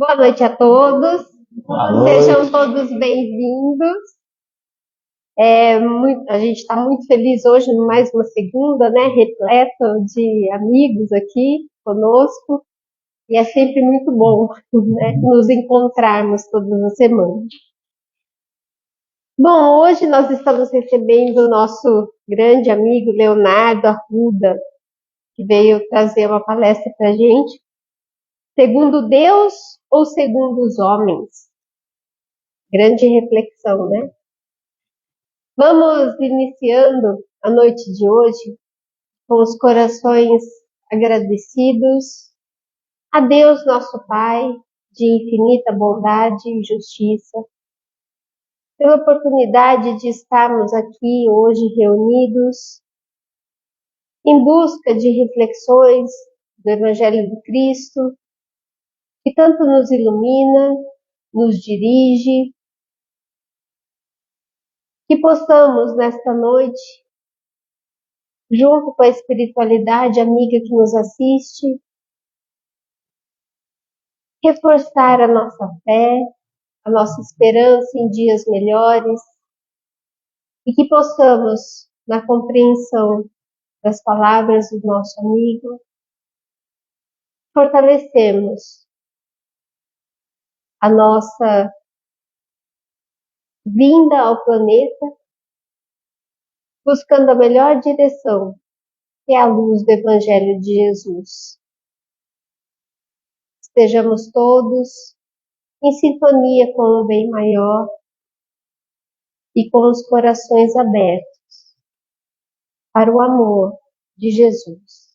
Boa noite a todos. Boa noite. Sejam todos bem-vindos. A gente está muito feliz hoje, mais uma segunda, né? Repleta de amigos aqui conosco. E é sempre muito bom, né, nos encontrarmos todas as semanas. Bom, hoje nós estamos recebendo o nosso grande amigo Leonardo Arruda, que veio trazer uma palestra para a gente. Segundo Deus ou segundo os homens? Grande reflexão, né? Vamos iniciando a noite de hoje com os corações agradecidos a Deus, nosso Pai, de infinita bondade e justiça, pela oportunidade de estarmos aqui hoje reunidos em busca de reflexões do Evangelho de Cristo, que tanto nos ilumina, nos dirige, que possamos nesta noite, junto com a espiritualidade amiga que nos assiste, reforçar a nossa fé, a nossa esperança em dias melhores, e que possamos, na compreensão das palavras do nosso amigo, fortalecermos a nossa vinda ao planeta, buscando a melhor direção, que é a luz do Evangelho de Jesus. Estejamos todos em sintonia com o bem maior e com os corações abertos para o amor de Jesus.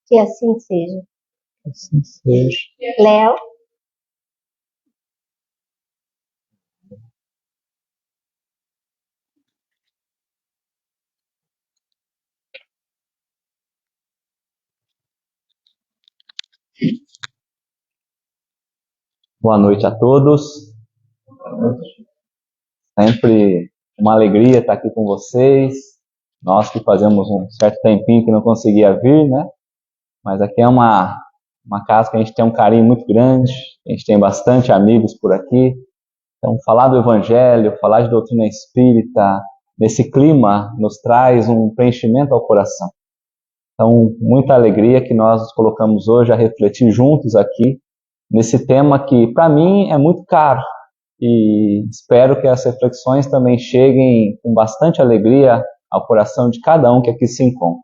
Que assim seja. Assim seja. Léo? Boa noite a todos. Sempre uma alegria estar aqui com vocês. Nós que fazemos um certo tempinho que não conseguia vir, né? Mas aqui é uma casa que a gente tem um carinho muito grande. A gente tem bastante amigos por aqui. Então, falar do Evangelho, falar de doutrina espírita, nesse clima, nos traz um preenchimento ao coração. Então, muita alegria que nós nos colocamos hoje a refletir juntos aqui, nesse tema que, para mim, é muito caro. E espero que as reflexões também cheguem com bastante alegria ao coração de cada um que aqui se encontra.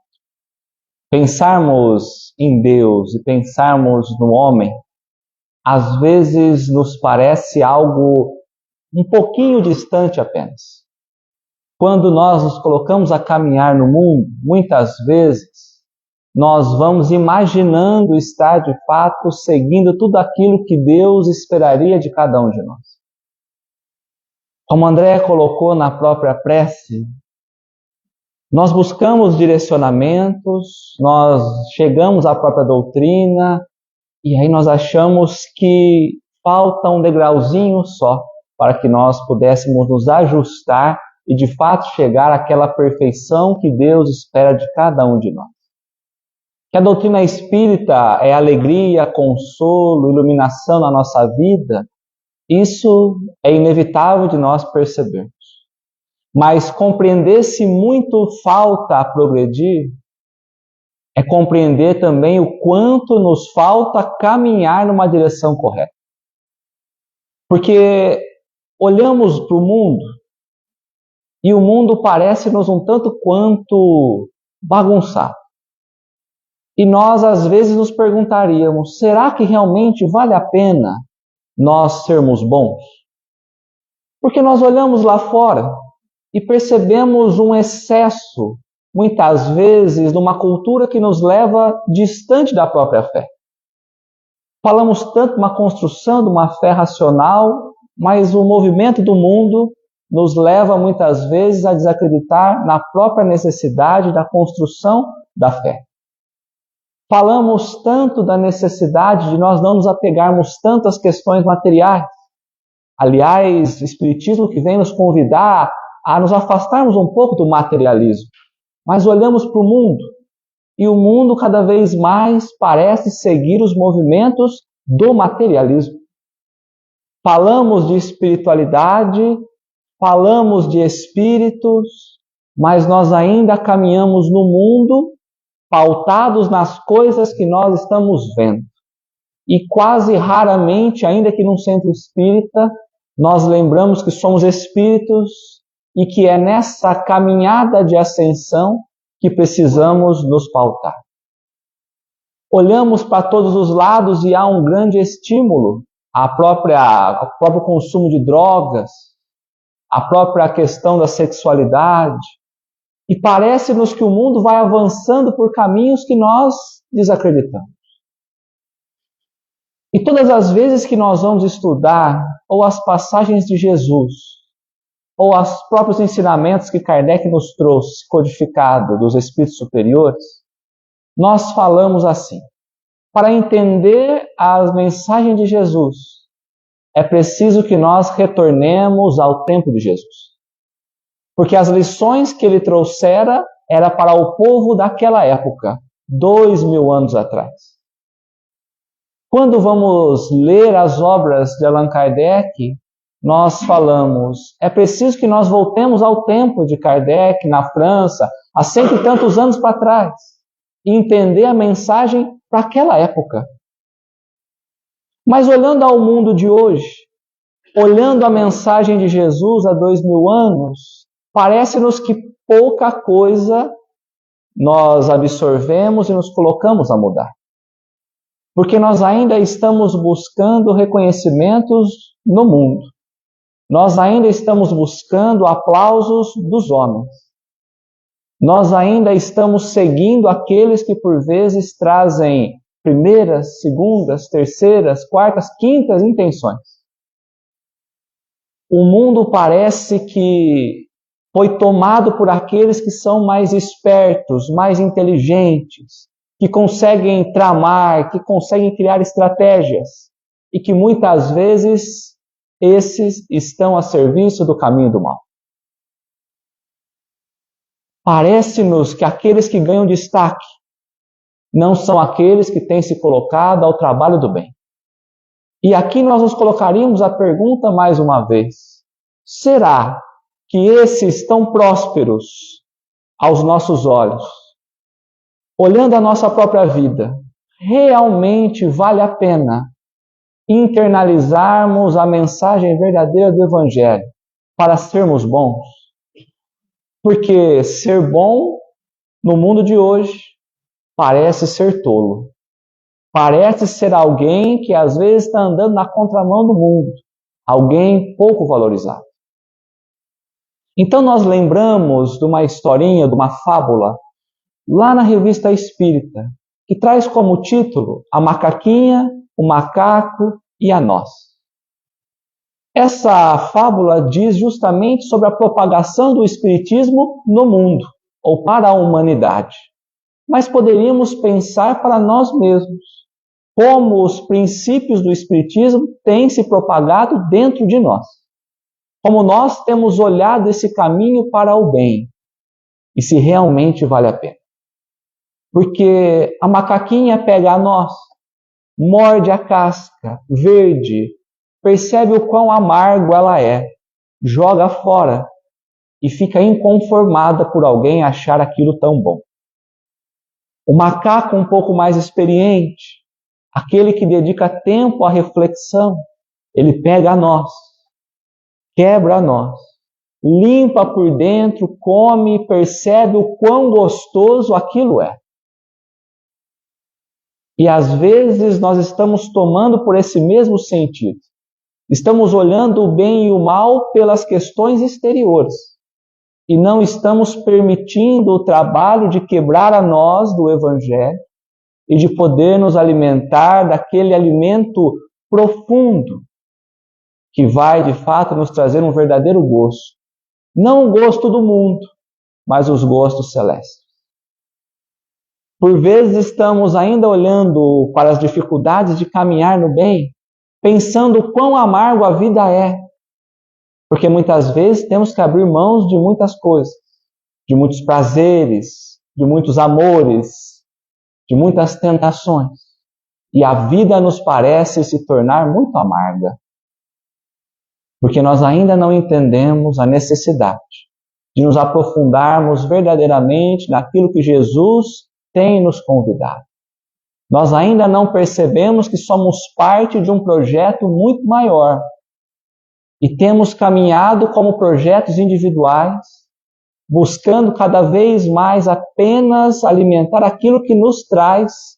Pensarmos em Deus e pensarmos no homem, às vezes nos parece algo um pouquinho distante apenas. Quando nós nos colocamos a caminhar no mundo, muitas vezes, nós vamos imaginando estar de fato seguindo tudo aquilo que Deus esperaria de cada um de nós. Como André colocou na própria prece, nós buscamos direcionamentos, nós chegamos à própria doutrina e aí nós achamos que falta um degrauzinho só para que nós pudéssemos nos ajustar e de fato chegar àquela perfeição que Deus espera de cada um de nós. Que a doutrina espírita é alegria, consolo, iluminação na nossa vida, isso é inevitável de nós percebermos. Mas compreender se muito falta a progredir, é compreender também o quanto nos falta caminhar numa direção correta. Porque olhamos para o mundo, e o mundo parece-nos um tanto quanto bagunçado. E nós, às vezes, nos perguntaríamos, será que realmente vale a pena nós sermos bons? Porque nós olhamos lá fora e percebemos um excesso, muitas vezes, numa cultura que nos leva distante da própria fé. Falamos tanto uma construção de uma fé racional, mas o movimento do mundo nos leva, muitas vezes, a desacreditar na própria necessidade da construção da fé. Falamos tanto da necessidade de nós não nos apegarmos tanto às questões materiais. Aliás, o Espiritismo que vem nos convidar a nos afastarmos um pouco do materialismo. Mas olhamos para o mundo, e o mundo cada vez mais parece seguir os movimentos do materialismo. Falamos de espiritualidade, falamos de espíritos, mas nós ainda caminhamos no mundo pautados nas coisas que nós estamos vendo. E quase raramente, ainda que num centro espírita, nós lembramos que somos espíritos e que é nessa caminhada de ascensão que precisamos nos pautar. Olhamos para todos os lados e há um grande estímulo, o próprio consumo de drogas, a própria questão da sexualidade, e parece-nos que o mundo vai avançando por caminhos que nós desacreditamos. E todas as vezes que nós vamos estudar ou as passagens de Jesus, ou os próprios ensinamentos que Kardec nos trouxe, codificado dos espíritos superiores, nós falamos assim: para entender as mensagens de Jesus, é preciso que nós retornemos ao tempo de Jesus. Porque as lições que ele trouxera era para o povo daquela época, 2000 anos atrás. Quando vamos ler as obras de Allan Kardec, nós falamos, é preciso que nós voltemos ao tempo de Kardec na França, há 100 e tantos anos para trás, e entender a mensagem para aquela época. Mas olhando ao mundo de hoje, olhando a mensagem de Jesus há 2000 anos, parece-nos que pouca coisa nós absorvemos e nos colocamos a mudar. Porque nós ainda estamos buscando reconhecimentos no mundo. Nós ainda estamos buscando aplausos dos homens. Nós ainda estamos seguindo aqueles que por vezes trazem primeiras, segundas, terceiras, quartas, quintas intenções. O mundo parece que foi tomado por aqueles que são mais espertos, mais inteligentes, que conseguem tramar, que conseguem criar estratégias, e que muitas vezes esses estão a serviço do caminho do mal. Parece-nos que aqueles que ganham destaque não são aqueles que têm se colocado ao trabalho do bem. E aqui nós nos colocaríamos a pergunta mais uma vez: será que esses tão prósperos aos nossos olhos, olhando a nossa própria vida, realmente vale a pena internalizarmos a mensagem verdadeira do Evangelho para sermos bons? Porque ser bom no mundo de hoje parece ser tolo. Parece ser alguém que às vezes está andando na contramão do mundo, alguém pouco valorizado. Então nós lembramos de uma historinha, de uma fábula, lá na Revista Espírita, que traz como título A Macaquinha, o Macaco e a Noz. Essa fábula diz justamente sobre a propagação do Espiritismo no mundo, ou para a humanidade. Mas poderíamos pensar para nós mesmos, como os princípios do Espiritismo têm se propagado dentro de nós. Como nós temos olhado esse caminho para o bem, e se realmente vale a pena. Porque a macaquinha pega a noz, morde a casca verde, percebe o quão amargo ela é, joga fora e fica inconformada por alguém achar aquilo tão bom. O macaco um pouco mais experiente, aquele que dedica tempo à reflexão, ele pega a noz, quebra a noz, limpa por dentro, come e percebe o quão gostoso aquilo é. E às vezes nós estamos tomando por esse mesmo sentido. Estamos olhando o bem e o mal pelas questões exteriores. E não estamos permitindo o trabalho de quebrar a noz do Evangelho e de poder nos alimentar daquele alimento profundo que vai, de fato, nos trazer um verdadeiro gosto. Não o gosto do mundo, mas os gostos celestes. Por vezes estamos ainda olhando para as dificuldades de caminhar no bem, pensando o quão amargo a vida é. Porque muitas vezes temos que abrir mãos de muitas coisas, de muitos prazeres, de muitos amores, de muitas tentações. e a vida nos parece se tornar muito amarga, porque nós ainda não entendemos a necessidade de nos aprofundarmos verdadeiramente naquilo que Jesus tem nos convidado. Nós ainda não percebemos que somos parte de um projeto muito maior e temos caminhado como projetos individuais, buscando cada vez mais apenas alimentar aquilo que nos traz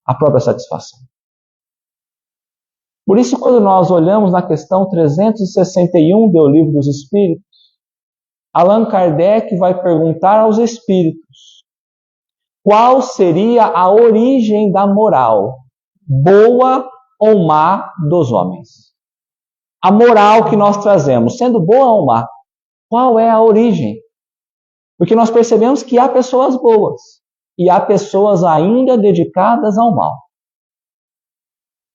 a própria satisfação. Por isso, quando nós olhamos na questão 361 do Livro dos Espíritos, Allan Kardec vai perguntar aos espíritos qual seria a origem da moral, boa ou má, dos homens. A moral que nós trazemos, sendo boa ou má, qual é a origem? Porque nós percebemos que há pessoas boas e há pessoas ainda dedicadas ao mal.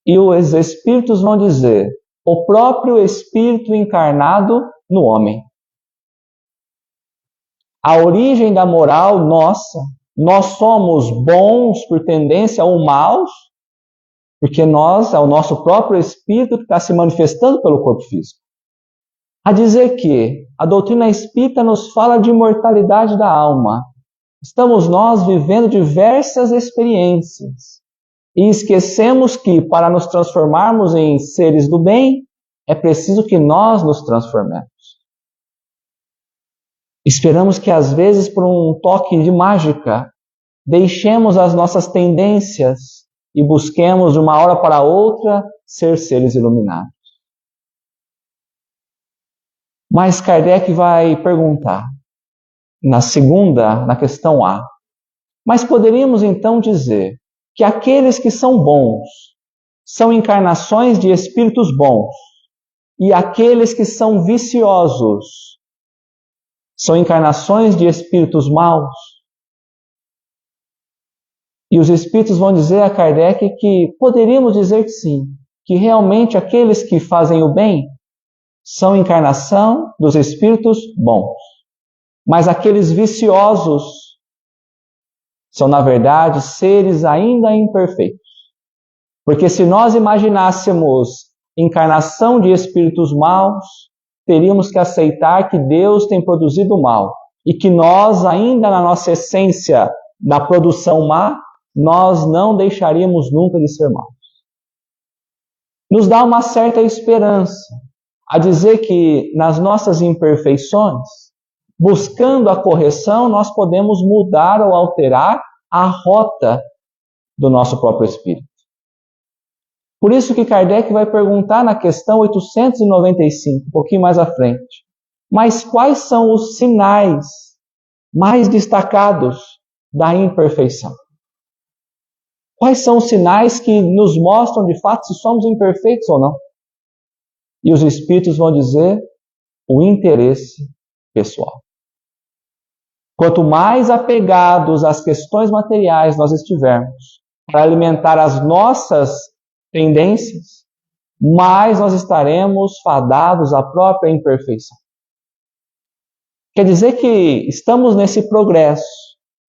E os espíritos vão dizer, o próprio espírito encarnado no homem. A origem da moral nossa, nós somos bons por tendência ou maus, porque é o nosso próprio espírito que está se manifestando pelo corpo físico. A dizer que a doutrina espírita nos fala de imortalidade da alma. Estamos nós vivendo diversas experiências e esquecemos que para nos transformarmos em seres do bem, é preciso que nós nos transformemos. Esperamos que às vezes por um toque de mágica, deixemos as nossas tendências e busquemos de uma hora para outra ser seres iluminados. Mas Kardec vai perguntar, na questão A, mas poderíamos então dizer que aqueles que são bons são encarnações de espíritos bons e aqueles que são viciosos são encarnações de espíritos maus? E os espíritos vão dizer a Kardec que poderíamos dizer que sim, que realmente aqueles que fazem o bem são encarnação dos espíritos bons. Mas aqueles viciosos são, na verdade, seres ainda imperfeitos. Porque se nós imaginássemos encarnação de espíritos maus, teríamos que aceitar que Deus tem produzido o mal e que nós, ainda na nossa essência da produção má, nós não deixaríamos nunca de ser maus. Nos dá uma certa esperança a dizer que nas nossas imperfeições, buscando a correção, nós podemos mudar ou alterar a rota do nosso próprio espírito. Por isso que Kardec vai perguntar na questão 895, um pouquinho mais à frente, mas quais são os sinais mais destacados da imperfeição? Quais são os sinais que nos mostram de fato se somos imperfeitos ou não? E os espíritos vão dizer o interesse pessoal. Quanto mais apegados às questões materiais nós estivermos para alimentar as nossas tendências, mais nós estaremos fadados à própria imperfeição. Quer dizer que estamos nesse progresso,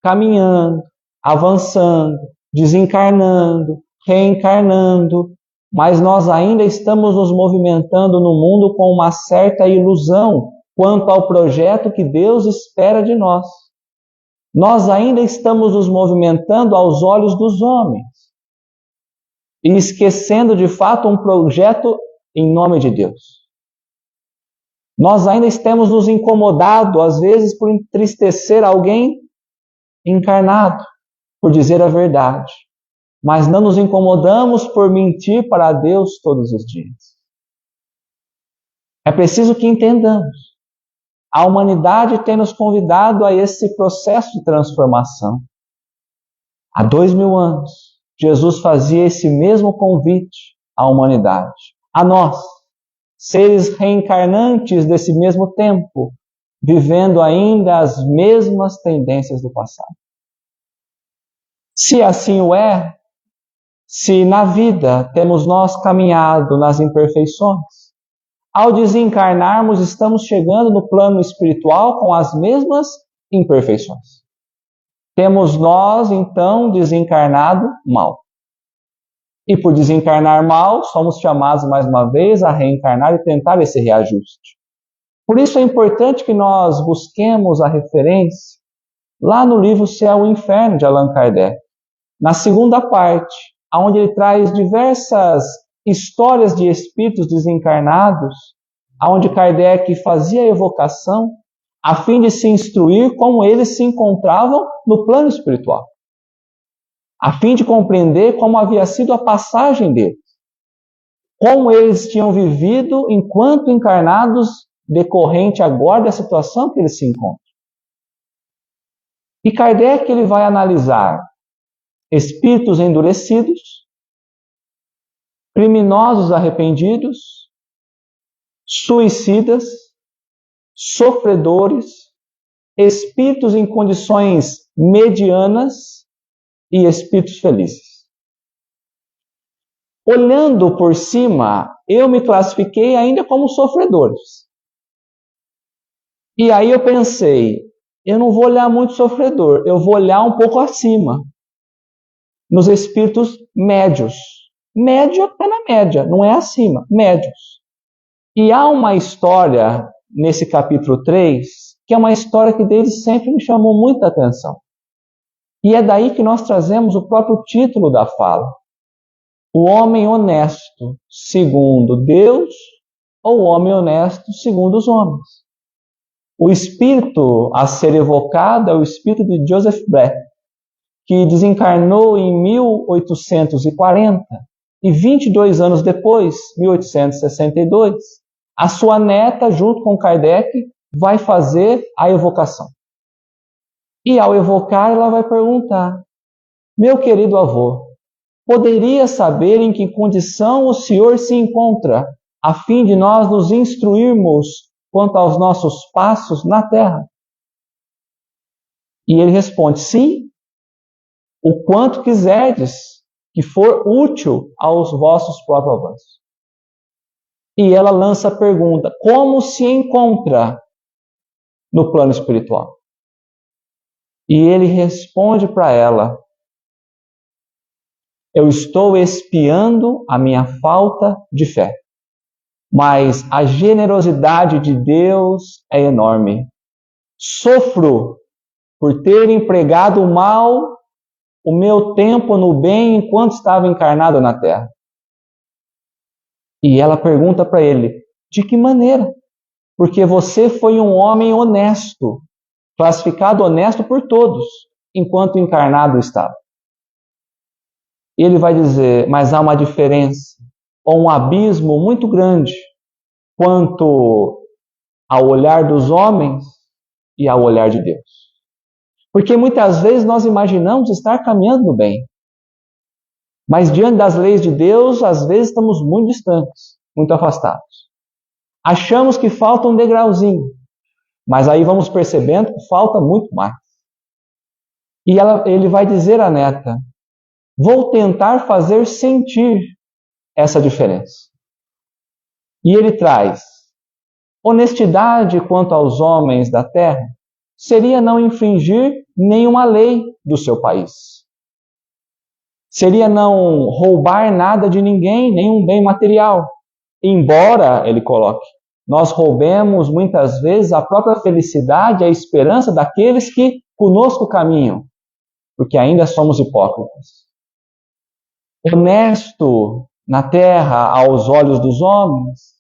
caminhando, avançando, desencarnando, reencarnando, mas nós ainda estamos nos movimentando no mundo com uma certa ilusão quanto ao projeto que Deus espera de nós. Nós ainda estamos nos movimentando aos olhos dos homens e esquecendo de fato um projeto em nome de Deus. Nós ainda estamos nos incomodado, às vezes, por entristecer alguém encarnado, por dizer a verdade. Mas não nos incomodamos por mentir para Deus todos os dias. É preciso que entendamos. A humanidade tem nos convidado a esse processo de transformação. Há 2000 anos, Jesus fazia esse mesmo convite à humanidade. A nós, seres reencarnantes desse mesmo tempo, vivendo ainda as mesmas tendências do passado. Se assim o é, se na vida temos nós caminhado nas imperfeições, ao desencarnarmos estamos chegando no plano espiritual com as mesmas imperfeições. Temos nós, então, desencarnado mal. E por desencarnar mal, somos chamados mais uma vez a reencarnar e tentar esse reajuste. Por isso é importante que nós busquemos a referência lá no livro Céu e Inferno de Allan Kardec, na segunda parte, onde ele traz diversas histórias de espíritos desencarnados, onde Kardec fazia evocação a fim de se instruir como eles se encontravam no plano espiritual, a fim de compreender como havia sido a passagem deles, como eles tinham vivido enquanto encarnados, decorrente agora da situação que eles se encontram. E Kardec ele vai analisar espíritos endurecidos, criminosos arrependidos, suicidas, sofredores, espíritos em condições medianas e espíritos felizes. Olhando por cima, eu me classifiquei ainda como sofredores. E aí eu pensei, eu não vou olhar muito sofredor, eu vou olhar um pouco acima, nos espíritos médios. Médio é na média, não é acima, médios. E há uma história nesse capítulo 3, que é uma história que desde sempre me chamou muita atenção. E é daí que nós trazemos o próprio título da fala. O homem honesto segundo Deus ou o homem honesto segundo os homens. O espírito a ser evocado é o espírito de Joseph Brett, que desencarnou em 1840 e 22 anos depois, 1862, a sua neta, junto com Kardec, vai fazer a evocação. E ao evocar, ela vai perguntar: meu querido avô, poderia saber em que condição o senhor se encontra, a fim de nós nos instruirmos quanto aos nossos passos na Terra? E ele responde: sim, o quanto quiserdes, que for útil aos vossos próprios avanços. E ela lança a pergunta: como se encontra no plano espiritual? E ele responde para ela: eu estou expiando a minha falta de fé, mas a generosidade de Deus é enorme. Sofro por ter empregado mal o meu tempo no bem enquanto estava encarnado na Terra. E ela pergunta para ele: de que maneira? Porque você foi um homem honesto, classificado honesto por todos, enquanto encarnado estava. E ele vai dizer: mas há uma diferença, ou um abismo muito grande, quanto ao olhar dos homens e ao olhar de Deus. Porque muitas vezes nós imaginamos estar caminhando no bem, mas diante das leis de Deus, às vezes estamos muito distantes, muito afastados. Achamos que falta um degrauzinho, mas aí vamos percebendo que falta muito mais. E ele vai dizer à neta: vou tentar fazer sentir essa diferença. E ele traz: honestidade quanto aos homens da terra seria não infringir nenhuma lei do seu país. Seria não roubar nada de ninguém, nenhum bem material. Embora, ele coloque, nós roubemos muitas vezes a própria felicidade, a esperança daqueles que conosco caminham, porque ainda somos hipócritas. Honesto na terra aos olhos dos homens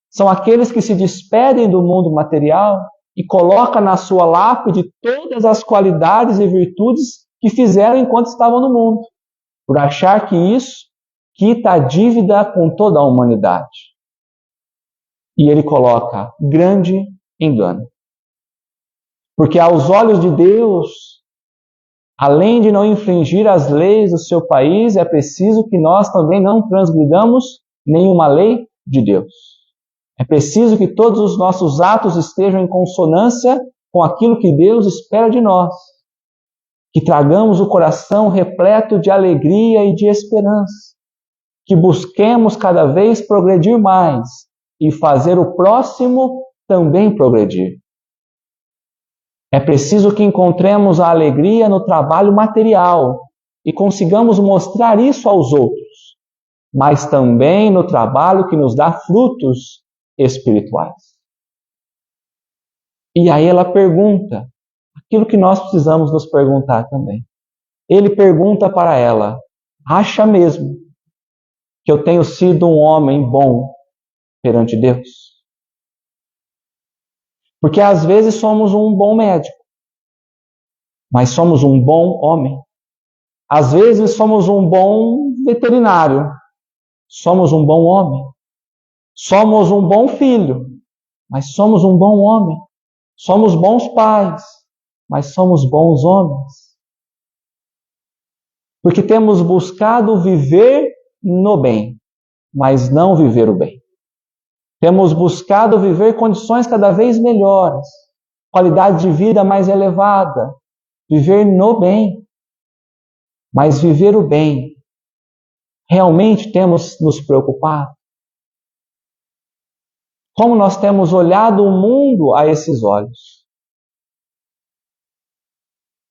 são aqueles que se despedem do mundo material e colocam na sua lápide todas as qualidades e virtudes que fizeram enquanto estavam no mundo, por achar que isso quita a dívida com toda a humanidade. E ele coloca: grande engano. Porque aos olhos de Deus, além de não infringir as leis do seu país, é preciso que nós também não transgridamos nenhuma lei de Deus. É preciso que todos os nossos atos estejam em consonância com aquilo que Deus espera de nós. Que tragamos o coração repleto de alegria e de esperança. Que busquemos cada vez progredir mais e fazer o próximo também progredir. É preciso que encontremos a alegria no trabalho material e consigamos mostrar isso aos outros, mas também no trabalho que nos dá frutos espirituais. E aí ela pergunta aquilo que nós precisamos nos perguntar também. Ele pergunta para ela: acha mesmo que eu tenho sido um homem bom perante Deus? Porque às vezes somos um bom médico, mas somos um bom homem. Às vezes somos um bom veterinário, somos um bom homem. Somos um bom filho, mas somos um bom homem. Somos bons pais, mas somos bons homens. Porque temos buscado viver no bem, mas não viver o bem. Temos buscado viver condições cada vez melhores, qualidade de vida mais elevada, viver no bem. Mas viver o bem, realmente temos nos preocupado? Como nós temos olhado o mundo a esses olhos?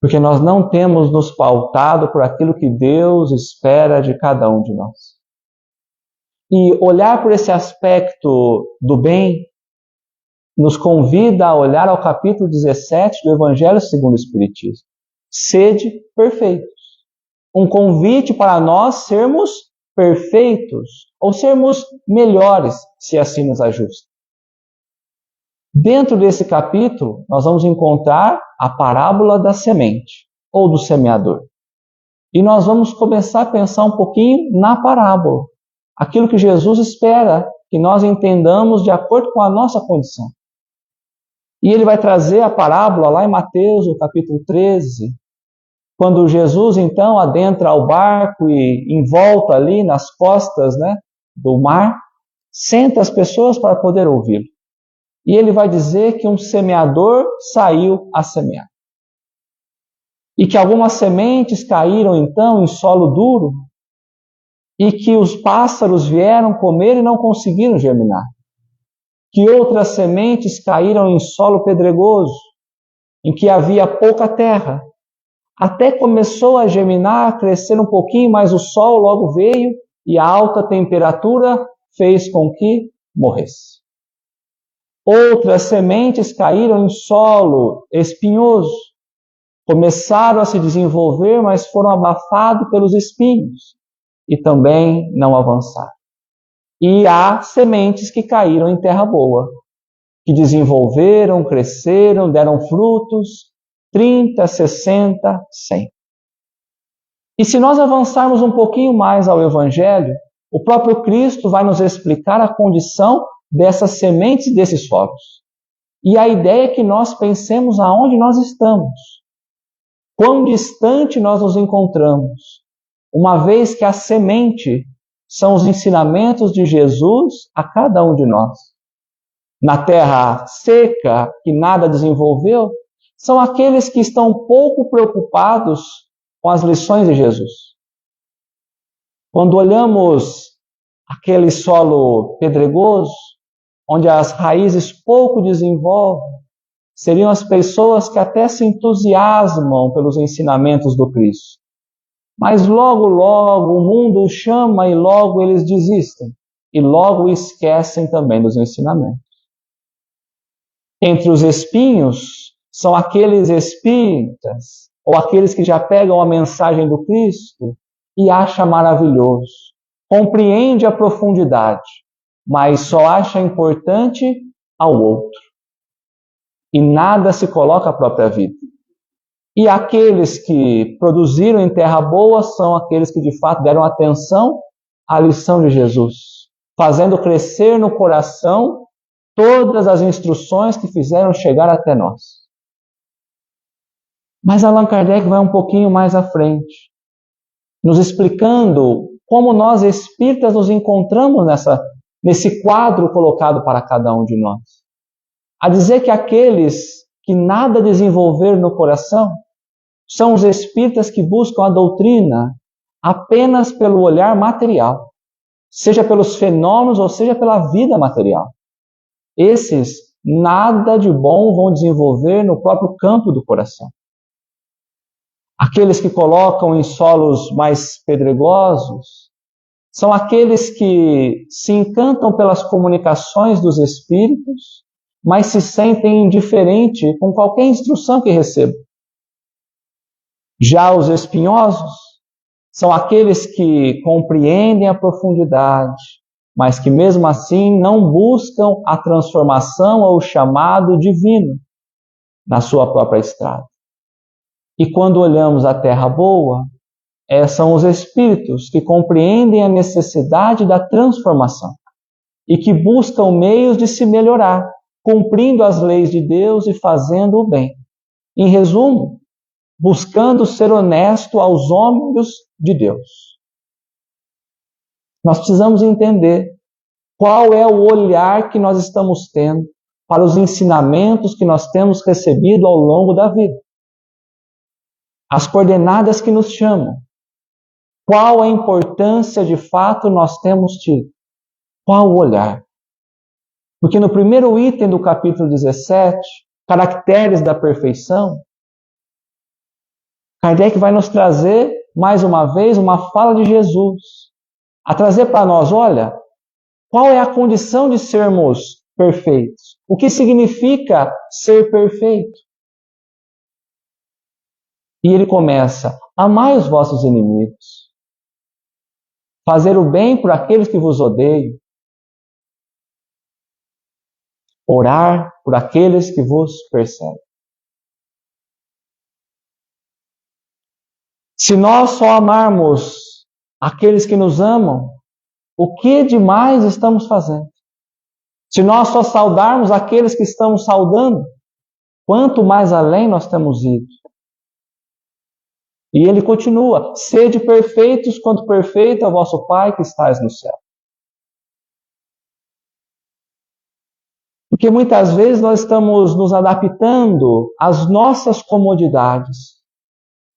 Porque nós não temos nos pautado por aquilo que Deus espera de cada um de nós. E olhar por esse aspecto do bem nos convida a olhar ao capítulo 17 do Evangelho segundo o Espiritismo. Sede perfeitos. Um convite para nós sermos perfeitos, ou sermos melhores, se assim nos ajusta. Dentro desse capítulo, nós vamos encontrar a parábola da semente, ou do semeador. E nós vamos começar a pensar um pouquinho na parábola, aquilo que Jesus espera que nós entendamos de acordo com a nossa condição. E ele vai trazer a parábola lá em Mateus, no capítulo 13, quando Jesus então adentra ao barco e envolta ali nas costas, do mar, senta as pessoas para poder ouvi-lo. E ele vai dizer que um semeador saiu a semear. E que algumas sementes caíram então em solo duro e que os pássaros vieram comer e não conseguiram germinar. Que outras sementes caíram em solo pedregoso, em que havia pouca terra. Até começou a germinar, a crescer um pouquinho, mas o sol logo veio e a alta temperatura fez com que morresse. Outras sementes caíram em solo espinhoso. Começaram a se desenvolver, mas foram abafados pelos espinhos e também não avançaram. E há sementes que caíram em terra boa, que desenvolveram, cresceram, deram frutos, 30, 60, 100. E se nós avançarmos um pouquinho mais ao Evangelho, o próprio Cristo vai nos explicar a condição dessas sementes e desses solos. E a ideia é que nós pensemos aonde nós estamos, quão distante nós nos encontramos, uma vez que a semente são os ensinamentos de Jesus a cada um de nós. Na terra seca, que nada desenvolveu, são aqueles que estão pouco preocupados com as lições de Jesus. Quando olhamos aquele solo pedregoso, onde as raízes pouco desenvolvem, seriam as pessoas que até se entusiasmam pelos ensinamentos do Cristo. Mas logo, logo, o mundo os chama e logo eles desistem. E logo esquecem também dos ensinamentos. Entre os espinhos, são aqueles espíritas, ou aqueles que já pegam a mensagem do Cristo e acham maravilhoso. Compreende a profundidade, mas só acha importante ao outro. E nada se coloca à própria vida. E aqueles que produziram em terra boa são aqueles que de fato deram atenção à lição de Jesus, fazendo crescer no coração todas as instruções que fizeram chegar até nós. Mas Allan Kardec vai um pouquinho mais à frente, nos explicando como nós espíritas nos encontramos nesse quadro colocado para cada um de nós. A dizer que aqueles que nada desenvolveram no coração são os espíritas que buscam a doutrina apenas pelo olhar material, seja pelos fenômenos ou seja pela vida material. Esses nada de bom vão desenvolver no próprio campo do coração. Aqueles que colocam em solos mais pedregosos São aqueles que se encantam pelas comunicações dos espíritos, mas se sentem indiferentes com qualquer instrução que recebam. Já os espinhosos são aqueles que compreendem a profundidade, mas que mesmo assim não buscam a transformação ou o chamado divino na sua própria estrada. E quando olhamos a terra boa, são os espíritos que compreendem a necessidade da transformação e que buscam meios de se melhorar, cumprindo as leis de Deus e fazendo o bem. Em resumo, buscando ser honesto aos ombros de Deus. Nós precisamos entender qual é o olhar que nós estamos tendo para os ensinamentos que nós temos recebido ao longo da vida. As coordenadas que nos chamam. Qual a importância de fato nós temos tido? Qual o olhar? Porque no primeiro item do capítulo 17, Caracteres da Perfeição, Kardec vai nos trazer, mais uma vez, uma fala de Jesus, a trazer para nós, olha, qual é a condição de sermos perfeitos? O que significa ser perfeito? E ele começa, amai os vossos inimigos, fazer o bem por aqueles que vos odeiam, orar por aqueles que vos perseguem. Se nós só amarmos aqueles que nos amam, o que demais estamos fazendo? Se nós só saudarmos aqueles que estamos saudando, quanto mais além nós temos ido? E ele continua, sede perfeitos quanto perfeito é o vosso Pai que estais no céu. Porque muitas vezes nós estamos nos adaptando às nossas comodidades.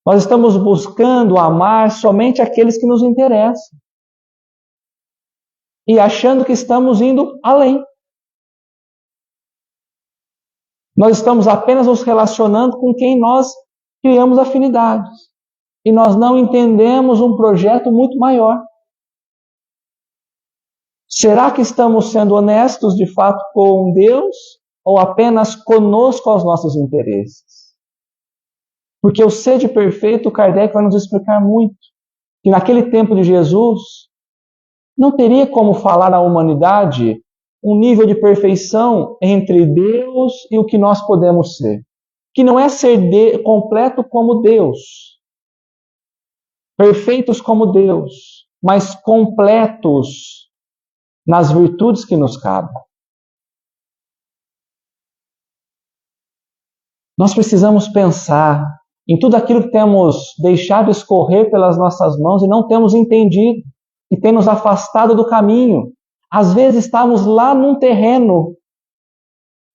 Nós estamos buscando amar somente aqueles que nos interessam. E achando que estamos indo além. Nós estamos apenas nos relacionando com quem nós criamos afinidades. E nós não entendemos um projeto muito maior. Será que estamos sendo honestos de fato com Deus ou apenas conosco aos nossos interesses? Porque o sede perfeito, Kardec vai nos explicar muito. Que naquele tempo de Jesus, não teria como falar à humanidade um nível de perfeição entre Deus e o que nós podemos ser. Que não é ser completo como Deus. Perfeitos como Deus, mas completos nas virtudes que nos cabem. Nós precisamos pensar em tudo aquilo que temos deixado escorrer pelas nossas mãos e não temos entendido, e tem nos afastado do caminho. Às vezes estamos lá num terreno,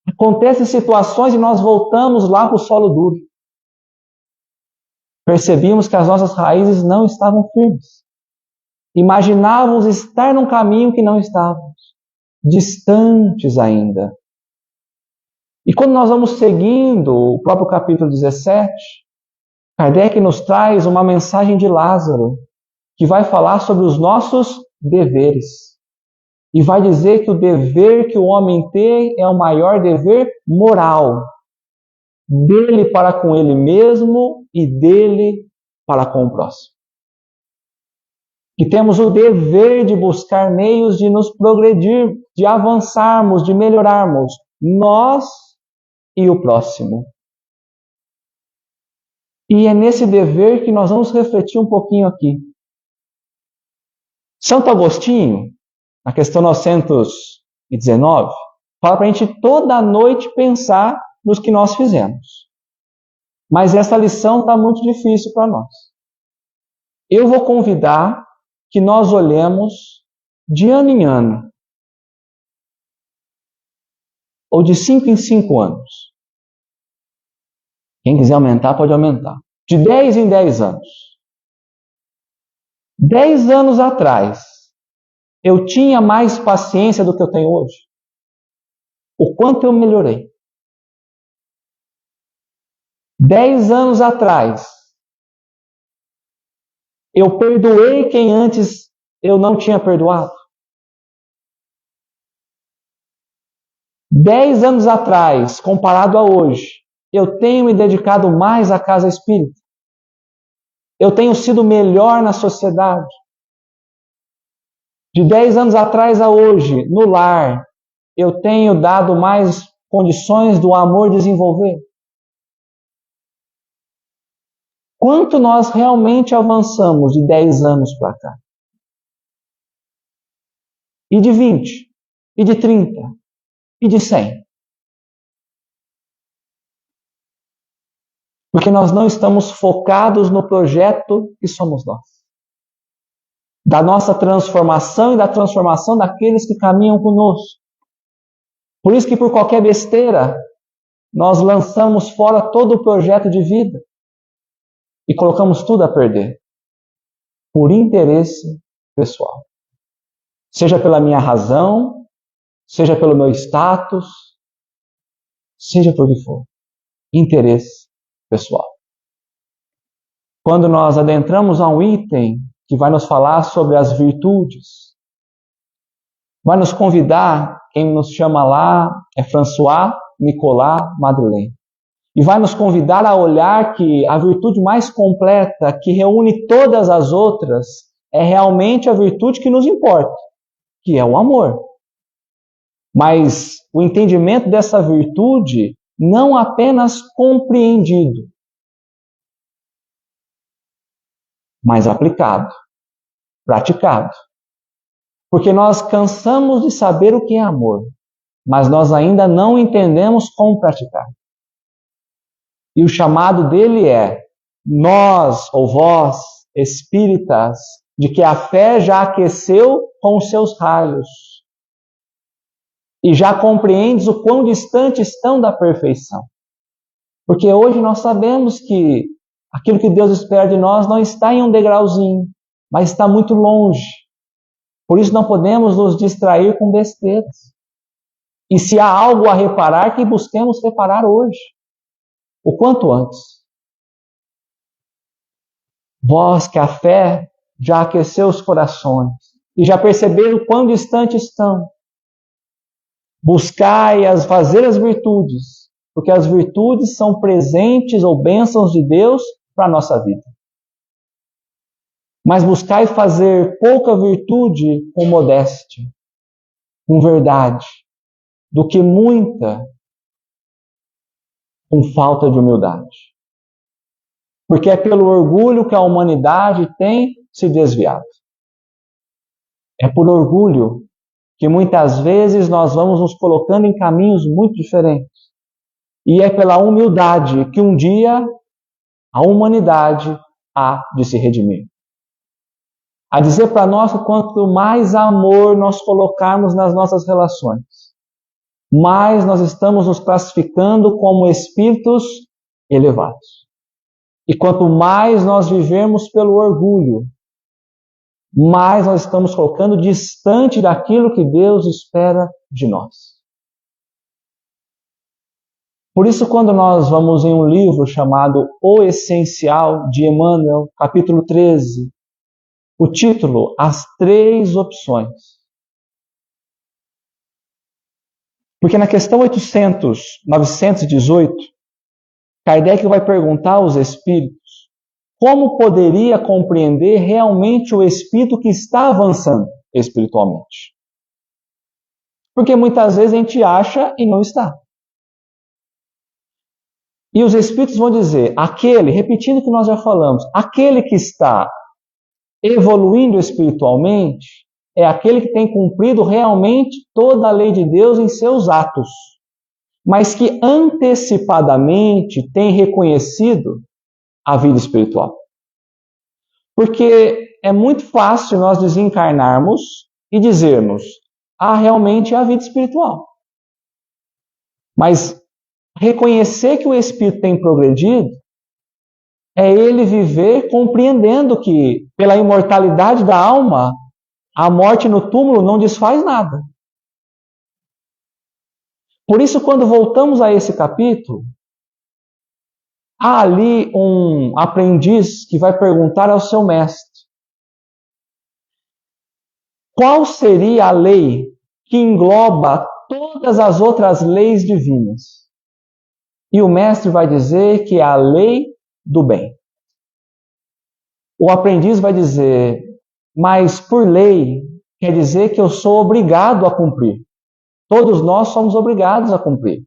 acontecem situações e nós voltamos lá para o solo duro. Percebíamos que as nossas raízes não estavam firmes. Imaginávamos estar num caminho que não estávamos, distantes ainda. E quando nós vamos seguindo o próprio capítulo 17, Kardec nos traz uma mensagem de Lázaro, que vai falar sobre os nossos deveres. E vai dizer que o dever que o homem tem é o maior dever moral. Dele para com ele mesmo e dele para com o próximo. Que temos o dever de buscar meios de nos progredir, de avançarmos, de melhorarmos nós e o próximo. E é nesse dever que nós vamos refletir um pouquinho aqui. Santo Agostinho, na questão 919, fala para a gente toda noite pensar nos que nós fizemos. Mas essa lição está muito difícil para nós. Eu vou convidar que nós olhemos de ano em ano, ou de 5 em 5 anos. Quem quiser aumentar, pode aumentar. De 10 em 10 anos. 10 anos atrás, eu tinha mais paciência do que eu tenho hoje? O quanto eu melhorei? 10 anos atrás, eu perdoei quem antes eu não tinha perdoado? 10 anos atrás, comparado a hoje, eu tenho me dedicado mais à casa espírita? Eu tenho sido melhor na sociedade? De 10 anos atrás a hoje, no lar, eu tenho dado mais condições do amor desenvolver? Quanto nós realmente avançamos de 10 anos para cá? E de 20? E de 30? E de 100? Porque nós não estamos focados no projeto que somos nós. Da nossa transformação e da transformação daqueles que caminham conosco. Por isso que por qualquer besteira, nós lançamos fora todo o projeto de vida e colocamos tudo a perder. Por interesse pessoal. Seja pela minha razão, seja pelo meu status, seja por que for. Interesse pessoal. Quando nós adentramos a um item que vai nos falar sobre as virtudes, vai nos convidar, quem nos chama lá é François Nicolas Madeleine, e vai nos convidar a olhar que a virtude mais completa, que reúne todas as outras, é realmente a virtude que nos importa, que é o amor. Mas o entendimento dessa virtude não apenas compreendido, mas aplicado, praticado. Porque nós cansamos de saber o que é amor, mas nós ainda não entendemos como praticar. E o chamado dele é: nós, ou vós, espíritas, de que a fé já aqueceu com os seus raios, e já compreendes o quão distantes estão da perfeição. Porque hoje nós sabemos que aquilo que Deus espera de nós não está em um degrauzinho, mas está muito longe. Por isso não podemos nos distrair com besteiras. E se há algo a reparar, que busquemos reparar hoje, o quanto antes. Vós que a fé já aqueceu os corações e já perceberam o quão distantes estão. Buscai fazer as virtudes, porque as virtudes são presentes ou bênçãos de Deus para a nossa vida. Mas buscai fazer pouca virtude com modéstia, com verdade, do que muita com falta de humildade. Porque é pelo orgulho que a humanidade tem se desviado. É por orgulho que muitas vezes nós vamos nos colocando em caminhos muito diferentes. E é pela humildade que um dia a humanidade há de se redimir. A dizer para nós que quanto mais amor nós colocarmos nas nossas relações, mais nós estamos nos classificando como espíritos elevados. E quanto mais nós vivemos pelo orgulho, mais nós estamos colocando distante daquilo que Deus espera de nós. Por isso, quando nós vamos em um livro chamado O Essencial, de Emmanuel, capítulo 13, o título, As Três Opções. Porque na questão 918, Kardec vai perguntar aos espíritos como poderia compreender realmente o espírito que está avançando espiritualmente. Porque muitas vezes a gente acha e não está. E os espíritos vão dizer, repetindo o que nós já falamos, aquele que está evoluindo espiritualmente é aquele que tem cumprido realmente toda a lei de Deus em seus atos, mas que antecipadamente tem reconhecido a vida espiritual. Porque é muito fácil nós desencarnarmos e dizermos, realmente é a vida espiritual. Mas reconhecer que o espírito tem progredido é ele viver compreendendo que, pela imortalidade da alma, a morte no túmulo não desfaz nada. Por isso, quando voltamos a esse capítulo, há ali um aprendiz que vai perguntar ao seu mestre: qual seria a lei que engloba todas as outras leis divinas? E o mestre vai dizer que é a lei do bem. O aprendiz vai dizer, mas por lei quer dizer que eu sou obrigado a cumprir. Todos nós somos obrigados a cumprir.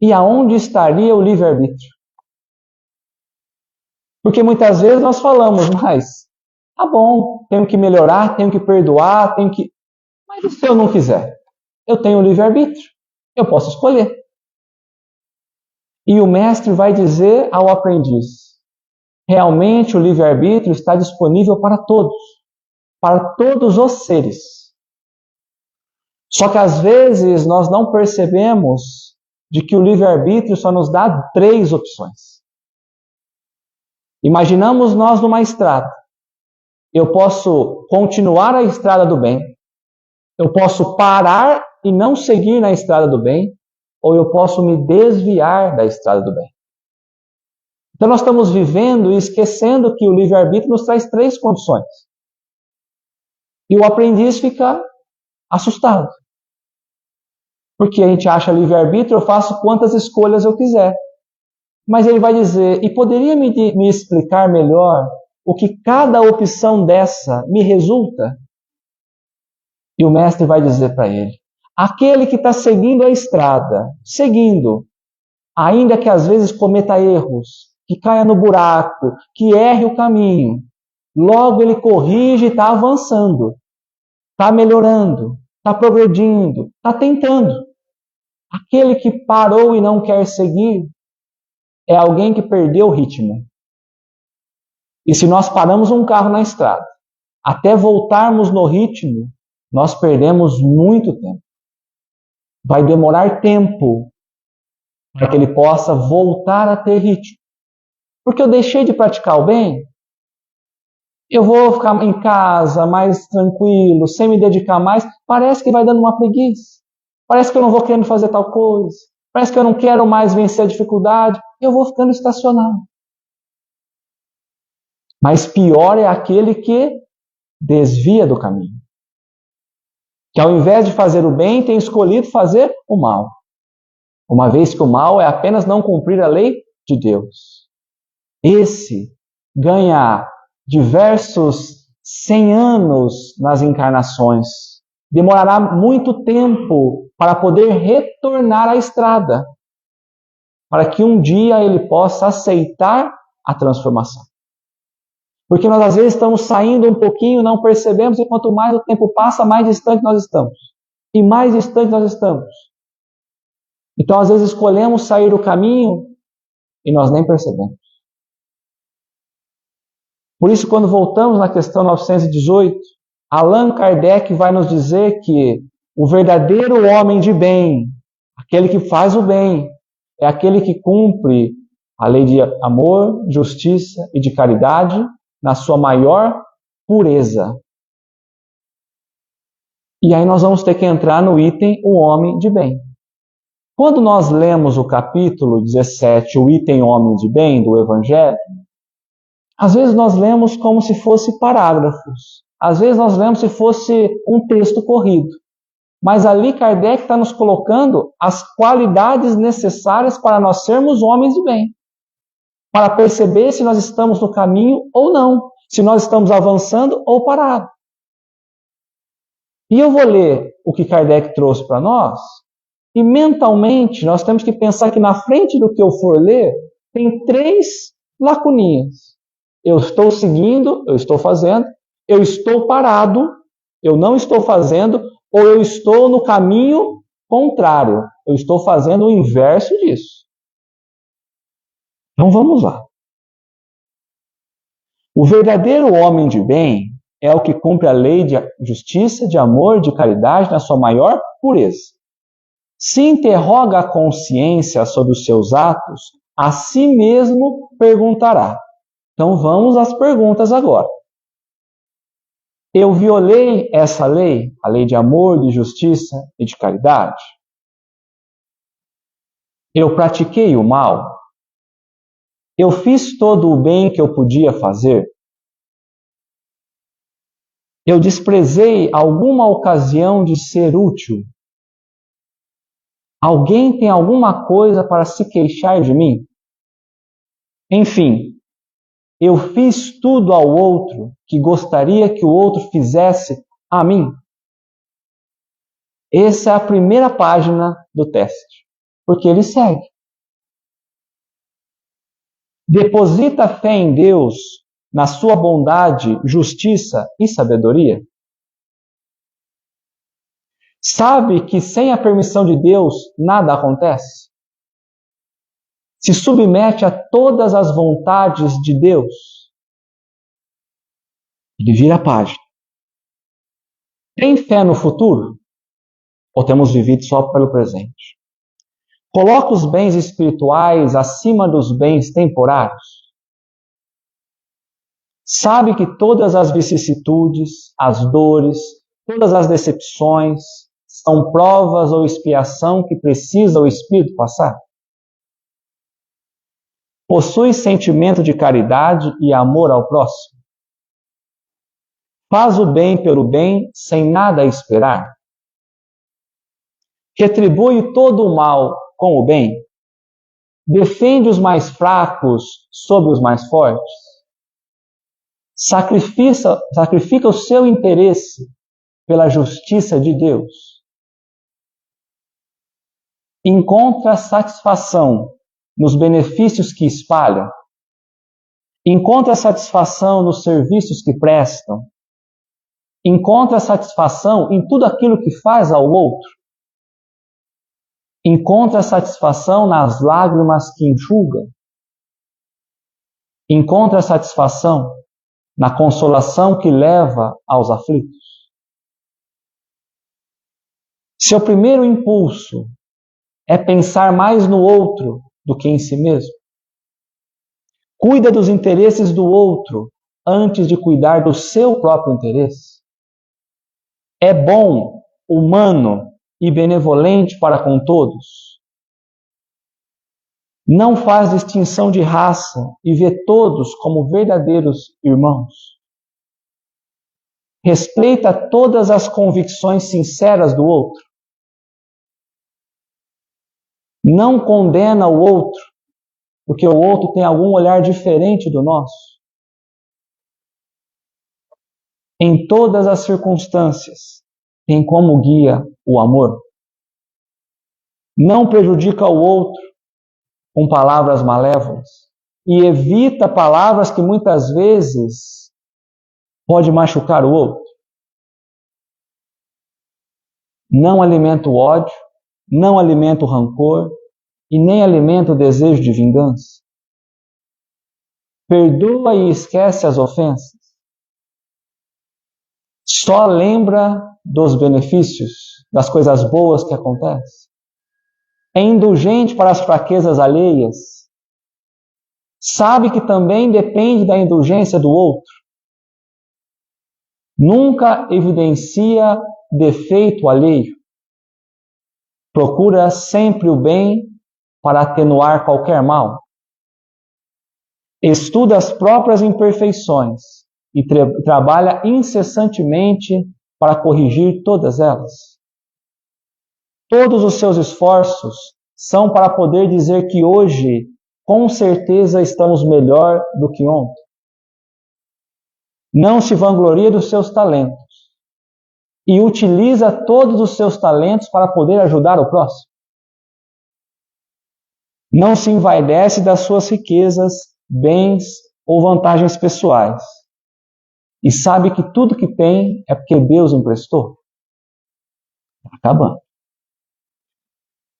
E aonde estaria o livre-arbítrio? Porque muitas vezes nós falamos, mas tá bom, tenho que melhorar, tenho que perdoar, tenho que... Mas e se eu não quiser? Eu tenho livre-arbítrio, eu posso escolher. E o mestre vai dizer ao aprendiz, realmente o livre-arbítrio está disponível para todos os seres. Só que às vezes nós não percebemos de que o livre-arbítrio só nos dá 3 opções. Imaginamos nós numa estrada. Eu posso continuar a estrada do bem, eu posso parar e não seguir na estrada do bem, ou eu posso me desviar da estrada do bem. Então nós estamos vivendo e esquecendo que o livre-arbítrio nos traz 3 condições. E o aprendiz fica assustado. Porque a gente acha livre-arbítrio, eu faço quantas escolhas eu quiser. Mas ele vai dizer, e poderia me explicar melhor o que cada opção dessa me resulta? E o mestre vai dizer para ele, aquele que está seguindo a estrada, ainda que às vezes cometa erros, que caia no buraco, que erre o caminho, logo ele corrige e está avançando, está melhorando, está progredindo, está tentando. Aquele que parou e não quer seguir é alguém que perdeu o ritmo. E se nós paramos um carro na estrada, até voltarmos no ritmo, nós perdemos muito tempo. Vai demorar tempo para que ele possa voltar a ter ritmo. Porque eu deixei de praticar o bem, eu vou ficar em casa mais tranquilo, sem me dedicar mais, parece que vai dando uma preguiça. Parece que eu não vou querendo fazer tal coisa. Parece que eu não quero mais vencer a dificuldade. Eu vou ficando estacionado. Mas pior é aquele que desvia do caminho. Que ao invés de fazer o bem, tem escolhido fazer o mal. Uma vez que o mal é apenas não cumprir a lei de Deus. Esse ganha diversos 100 anos nas encarnações. Demorará muito tempo para poder retornar à estrada. Para que um dia ele possa aceitar a transformação. Porque nós às vezes estamos saindo um pouquinho, não percebemos, e quanto mais o tempo passa, mais distante nós estamos. E mais distante nós estamos. Então às vezes escolhemos sair do caminho e nós nem percebemos. Por isso, quando voltamos na questão 918, Allan Kardec vai nos dizer que o verdadeiro homem de bem, aquele que faz o bem, é aquele que cumpre a lei de amor, justiça e de caridade na sua maior pureza. E aí nós vamos ter que entrar no item o homem de bem. Quando nós lemos o capítulo 17, o item homem de bem do Evangelho, às vezes nós lemos como se fosse parágrafos. Às vezes nós lemos se fosse um texto corrido. Mas ali Kardec está nos colocando as qualidades necessárias para nós sermos homens de bem. Para perceber se nós estamos no caminho ou não. Se nós estamos avançando ou parados. E eu vou ler o que Kardec trouxe para nós. E mentalmente nós temos que pensar que na frente do que eu for ler, tem 3 lacuninhas. Eu estou seguindo, eu estou fazendo. Eu estou parado, eu não estou fazendo. Ou eu estou no caminho contrário. Eu estou fazendo o inverso disso. Então vamos lá. O verdadeiro homem de bem é o que cumpre a lei de justiça, de amor, de caridade na sua maior pureza. Se interroga a consciência sobre os seus atos, a si mesmo perguntará. Então vamos às perguntas agora. Eu violei essa lei, a lei de amor, de justiça e de caridade? Eu pratiquei o mal? Eu fiz todo o bem que eu podia fazer? Eu desprezei alguma ocasião de ser útil? Alguém tem alguma coisa para se queixar de mim? Enfim, eu fiz tudo ao outro que gostaria que o outro fizesse a mim. Essa é a primeira página do teste, porque ele segue. Deposita fé em Deus, na sua bondade, justiça e sabedoria. Sabe que sem a permissão de Deus nada acontece? Se submete a todas as vontades de Deus. Ele vira a página. Tem fé no futuro? Ou temos vivido só pelo presente? Coloca os bens espirituais acima dos bens temporários. Sabe que todas as vicissitudes, as dores, todas as decepções são provas ou expiação que precisa o Espírito passar? Possui sentimento de caridade e amor ao próximo? Faz o bem pelo bem sem nada esperar? Retribui todo o mal com o bem? Defende os mais fracos sobre os mais fortes? Sacrifica o seu interesse pela justiça de Deus? Encontra satisfação nos benefícios que espalha? Encontra satisfação nos serviços que prestam? Encontra satisfação em tudo aquilo que faz ao outro? Encontra satisfação nas lágrimas que enxuga? Encontra satisfação na consolação que leva aos aflitos? Seu primeiro impulso é pensar mais no outro do que em si mesmo. Cuida dos interesses do outro antes de cuidar do seu próprio interesse. É bom, humano e benevolente para com todos. Não faz distinção de raça e vê todos como verdadeiros irmãos. Respeita todas as convicções sinceras do outro. Não condena o outro, porque o outro tem algum olhar diferente do nosso. Em todas as circunstâncias, tem como guia o amor. Não prejudica o outro com palavras malévolas e evita palavras que muitas vezes pode machucar o outro. Não alimenta o ódio, não alimenta o rancor e nem alimenta o desejo de vingança. Perdoa e esquece as ofensas. Só lembra dos benefícios, das coisas boas que acontecem. É indulgente para as fraquezas alheias. Sabe que também depende da indulgência do outro. Nunca evidencia defeito alheio. Procura sempre o bem para atenuar qualquer mal. Estuda as próprias imperfeições e trabalha incessantemente para corrigir todas elas. Todos os seus esforços são para poder dizer que hoje, com certeza, estamos melhor do que ontem. Não se vangloria dos seus talentos e utiliza todos os seus talentos para poder ajudar o próximo. Não se envaidece das suas riquezas, bens ou vantagens pessoais. E sabe que tudo que tem é porque Deus emprestou. Acabando.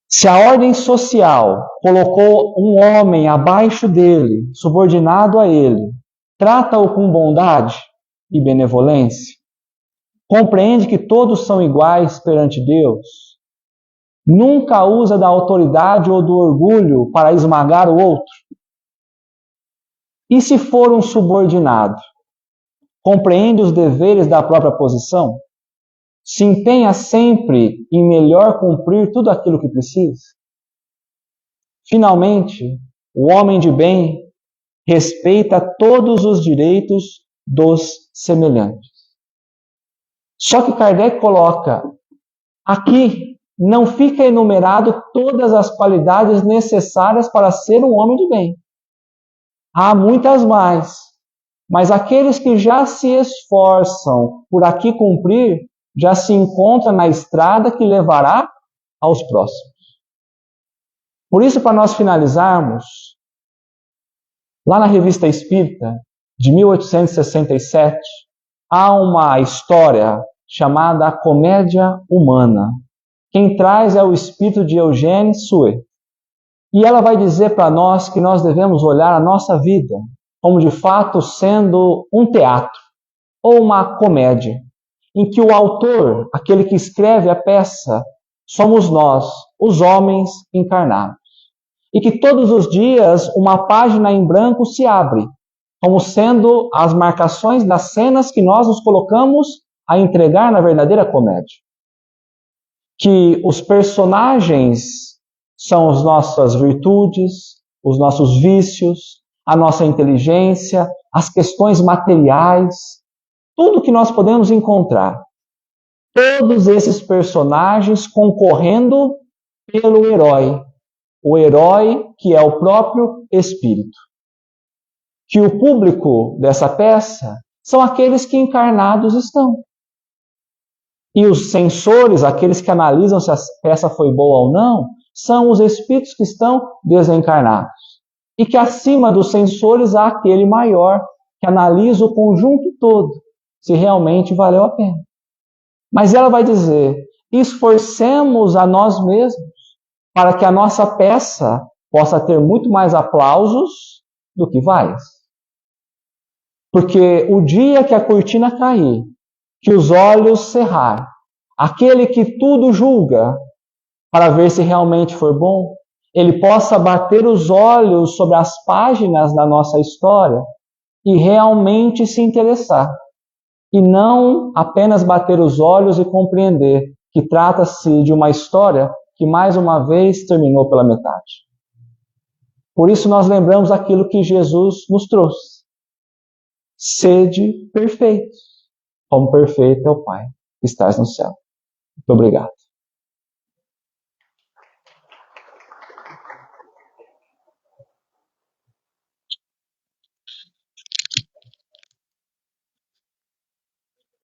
Se a ordem social colocou um homem abaixo dele, subordinado a ele, trata-o com bondade e benevolência, compreende que todos são iguais perante Deus, nunca usa da autoridade ou do orgulho para esmagar o outro. E se for um subordinado, compreende os deveres da própria posição? Se empenha sempre em melhor cumprir tudo aquilo que precisa? Finalmente, o homem de bem respeita todos os direitos dos semelhantes. Só que Kardec coloca, aqui não fica enumerado todas as qualidades necessárias para ser um homem de bem. Há muitas mais, mas aqueles que já se esforçam por aqui cumprir, já se encontram na estrada que levará aos próximos. Por isso, para nós finalizarmos, lá na Revista Espírita, de 1867, há uma história chamada A Comédia Humana. Quem traz é o espírito de Eugène Sue. E ela vai dizer para nós que nós devemos olhar a nossa vida como de fato sendo um teatro ou uma comédia, em que o autor, aquele que escreve a peça, somos nós, os homens encarnados. E que todos os dias uma página em branco se abre, como sendo as marcações das cenas que nós nos colocamos a entregar na verdadeira comédia. Que os personagens são as nossas virtudes, os nossos vícios, a nossa inteligência, as questões materiais, tudo que nós podemos encontrar. Todos esses personagens concorrendo pelo herói. O herói que é o próprio Espírito. Que o público dessa peça são aqueles que encarnados estão. E os censores, aqueles que analisam se a peça foi boa ou não, são os espíritos que estão desencarnados. E que acima dos censores há aquele maior que analisa o conjunto todo, se realmente valeu a pena. Mas ela vai dizer, esforcemos a nós mesmos para que a nossa peça possa ter muito mais aplausos do que vaias. Porque o dia que a cortina cair, que os olhos cerrar, aquele que tudo julga, para ver se realmente for bom, ele possa bater os olhos sobre as páginas da nossa história e realmente se interessar. E não apenas bater os olhos e compreender que trata-se de uma história que mais uma vez terminou pela metade. Por isso nós lembramos aquilo que Jesus nos trouxe. Sede perfeitos, como perfeito é o Pai que estás no céu. Muito obrigado.